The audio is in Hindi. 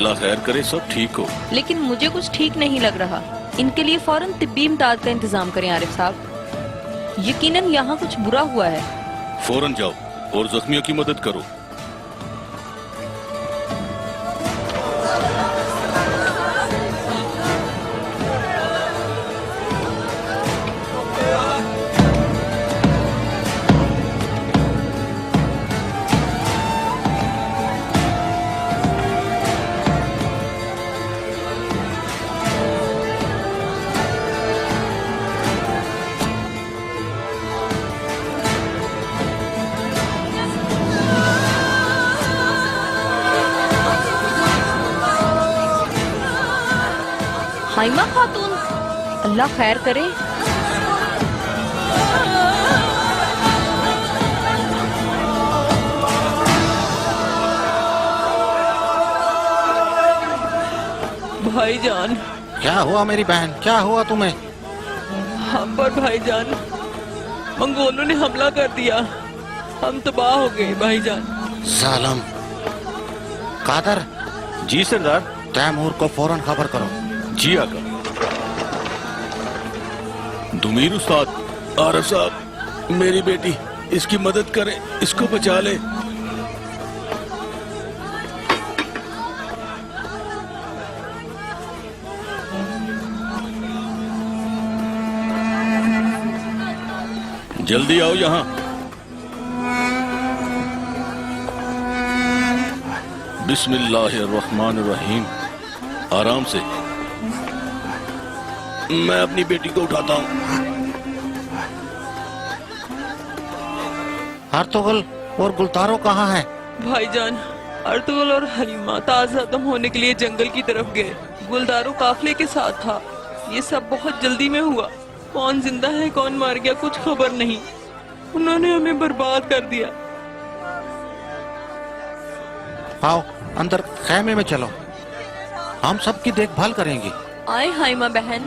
अल्लाह खैर करे, सब ठीक हो। लेकिन मुझे कुछ ठीक नहीं लग रहा। इनके लिए फौरन तिब्बी इमदाद का इंतजाम करें आरिफ साहब। यकीनन यहाँ कुछ बुरा हुआ है। फौरन जाओ और जख्मियों की मदद करो। हाइमा खातून, अल्लाह खैर करे। भाईजान। क्या हुआ मेरी बहन, क्या हुआ तुम्हें? हम पर भाईजान मंगोलों ने हमला कर दिया, हम तबाह हो गए भाईजान। जालिम। कादर। जी सरदार। तैमूर को फौरन खबर करो। जी आका। दुमीर उस्ताद। आरफ साहब, मेरी बेटी, इसकी मदद करें, इसको बचा ले। जल्दी आओ यहाँ। बिस्मिल्लाहिर्रहमानिर्रहीम। आराम से। मैं अपनी बेटी को उठाता हूँ। अर्तुगरुल और गुलतारो कहाँ हैं? भाईजान, अर्तुगरुल और हलीमा ताज़ा दम होने के लिए जंगल की तरफ गए। गुलदारो काफले के साथ था। ये सब बहुत जल्दी में हुआ। कौन जिंदा है कौन मार गया कुछ खबर नहीं। उन्होंने हमें बर्बाद कर दिया। आओ अंदर खैमे में चलो, हम सबकी देखभाल करेंगे। आए हाइमा बहन।